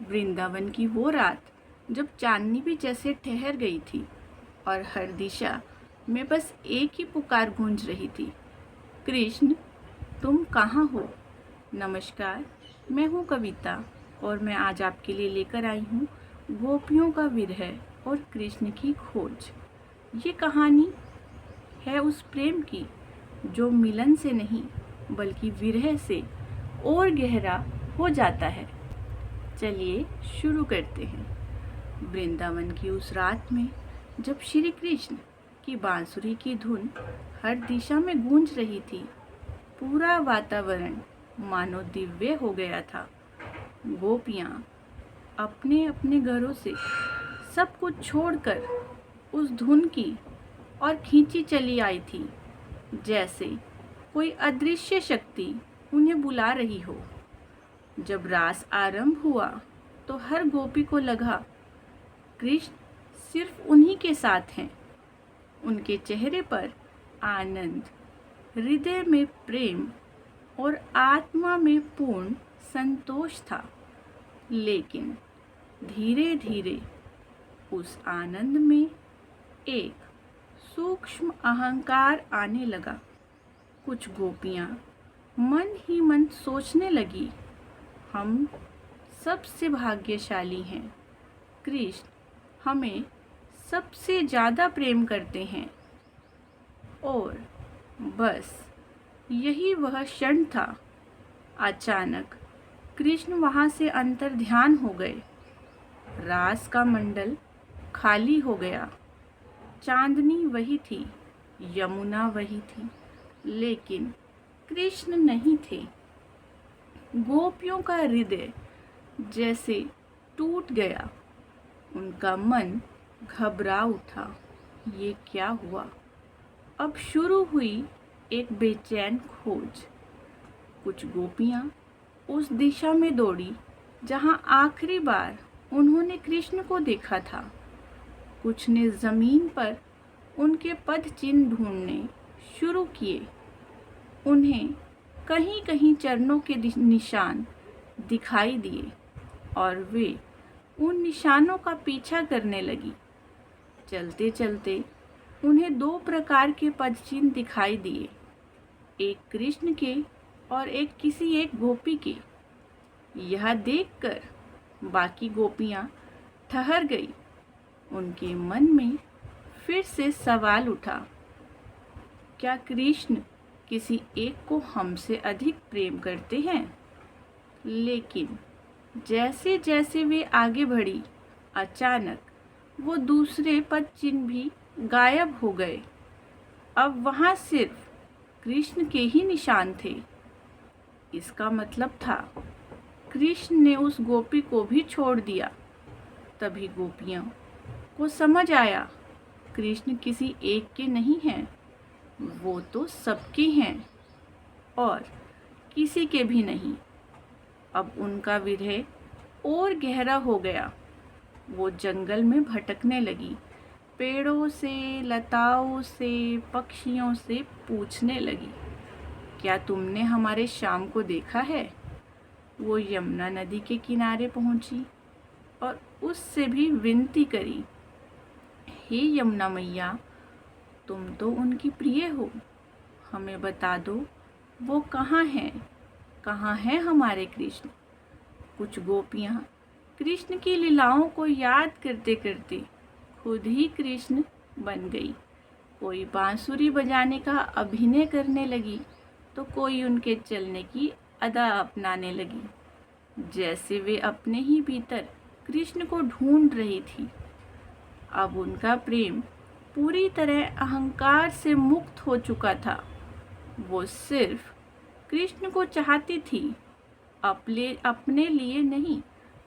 वृंदावन की वो रात जब चांदनी भी जैसे ठहर गई थी और हर दिशा में बस एक ही पुकार गूंज रही थी, कृष्ण तुम कहाँ हो। नमस्कार, मैं हूँ कविता और मैं आज आपके लिए लेकर आई हूँ गोपियों का विरह और कृष्ण की खोज। ये कहानी है उस प्रेम की जो मिलन से नहीं बल्कि विरह से और गहरा हो जाता है। चलिए शुरू करते हैं। वृंदावन की उस रात में जब श्री कृष्ण की बांसुरी की धुन हर दिशा में गूंज रही थी, पूरा वातावरण मानो दिव्य हो गया था। गोपियाँ अपने अपने घरों से सब कुछ छोड़कर उस धुन की और खींची चली आई थी, जैसे कोई अदृश्य शक्ति उन्हें बुला रही हो। जब रास आरंभ हुआ तो हर गोपी को लगा कृष्ण सिर्फ उन्हीं के साथ हैं। उनके चेहरे पर आनंद, हृदय में प्रेम और आत्मा में पूर्ण संतोष था। लेकिन धीरे धीरे उस आनंद में एक सूक्ष्म अहंकार आने लगा। कुछ गोपियाँ मन ही मन सोचने लगी, हम सबसे भाग्यशाली हैं, कृष्ण हमें सबसे ज़्यादा प्रेम करते हैं। और बस यही वह क्षण था। अचानक कृष्ण वहाँ से अंतर ध्यान हो गए। रास का मंडल खाली हो गया। चांदनी वही थी, यमुना वही थी, लेकिन कृष्ण नहीं थे। गोपियों का हृदय जैसे टूट गया। उनका मन घबरा उठा। ये क्या हुआ? अब शुरू हुई एक बेचैन खोज। कुछ गोपियाँ उस दिशा में दौड़ी जहाँ आखिरी बार उन्होंने कृष्ण को देखा था। कुछ ने जमीन पर उनके पद चिन्ह ढूंढने शुरू किए। उन्हें कहीं कहीं चरणों के निशान दिखाई दिए और वे उन निशानों का पीछा करने लगी। चलते चलते उन्हें दो प्रकार के पद चिन्ह दिखाई दिए, एक कृष्ण के और एक किसी एक गोपी के। यह देखकर बाकी गोपियाँ ठहर गई। उनके मन में फिर से सवाल उठा, क्या कृष्ण किसी एक को हमसे अधिक प्रेम करते हैं? लेकिन जैसे जैसे वे आगे बढ़ी, अचानक वो दूसरे पद चिन्ह भी गायब हो गए। अब वहाँ सिर्फ कृष्ण के ही निशान थे। इसका मतलब था कृष्ण ने उस गोपी को भी छोड़ दिया। तभी गोपियों को समझ आया, कृष्ण किसी एक के नहीं हैं, वो तो सबके हैं और किसी के भी नहीं। अब उनका विरह और गहरा हो गया। वो जंगल में भटकने लगी, पेड़ों से, लताओं से, पक्षियों से पूछने लगी, क्या तुमने हमारे श्याम को देखा है? वो यमुना नदी के किनारे पहुंची और उससे भी विनती करी, हे यमुना मैया, तुम तो उनकी प्रिय हो, हमें बता दो वो कहाँ हैं हमारे कृष्ण। कुछ गोपियाँ कृष्ण की लीलाओं को याद करते करते खुद ही कृष्ण बन गई। कोई बांसुरी बजाने का अभिनय करने लगी तो कोई उनके चलने की अदा अपनाने लगी, जैसे वे अपने ही भीतर कृष्ण को ढूंढ रही थी। अब उनका प्रेम पूरी तरह अहंकार से मुक्त हो चुका था। वो सिर्फ कृष्ण को चाहती थी, अपने लिए नहीं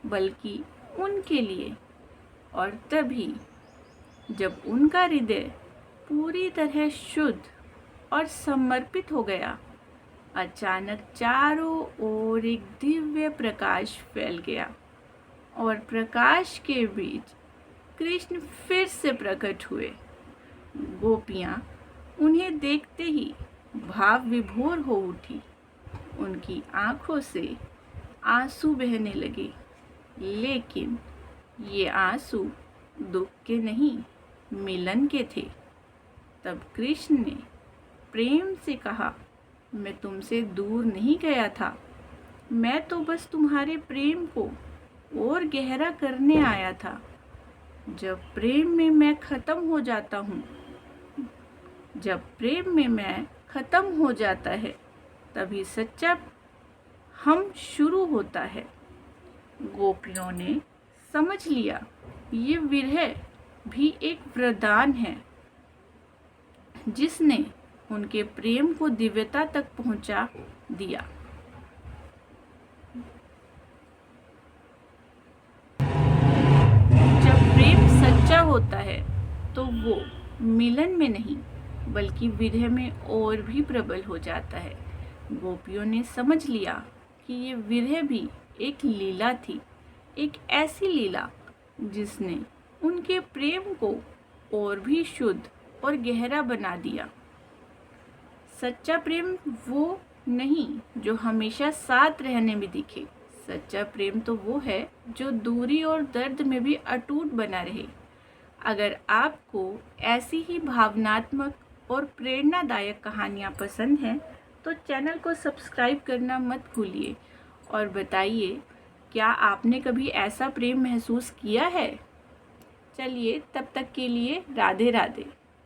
बल्कि उनके लिए। और तभी जब उनका हृदय पूरी तरह शुद्ध और समर्पित हो गया, अचानक चारों ओर एक दिव्य प्रकाश फैल गया और प्रकाश के बीच कृष्ण फिर से प्रकट हुए। गोपियाँ उन्हें देखते ही भाव विभोर हो उठी। उनकी आंखों से आंसू बहने लगे। लेकिन ये आंसू दुख के नहीं, मिलन के थे। तब कृष्ण ने प्रेम से कहा, मैं तुमसे दूर नहीं गया था, मैं तो बस तुम्हारे प्रेम को और गहरा करने आया था। जब प्रेम में मैं खत्म हो जाता हूँ, जब प्रेम में मैं खत्म हो जाता है, तभी सच्चा हम शुरू होता है। गोपियों ने समझ लिया, ये विरह भी एक वरदान है जिसने उनके प्रेम को दिव्यता तक पहुंचा दिया। जब प्रेम सच्चा होता है तो वो मिलन में नहीं बल्कि विरह में और भी प्रबल हो जाता है। गोपियों ने समझ लिया कि ये विरह भी एक लीला थी, एक ऐसी लीला जिसने उनके प्रेम को और भी शुद्ध और गहरा बना दिया। सच्चा प्रेम वो नहीं जो हमेशा साथ रहने में दिखे, सच्चा प्रेम तो वो है जो दूरी और दर्द में भी अटूट बना रहे। अगर आपको ऐसी ही भावनात्मक और प्रेरणादायक कहानियाँ पसंद हैं तो चैनल को सब्सक्राइब करना मत भूलिए और बताइए, क्या आपने कभी ऐसा प्रेम महसूस किया है? चलिए, तब तक के लिए राधे राधे।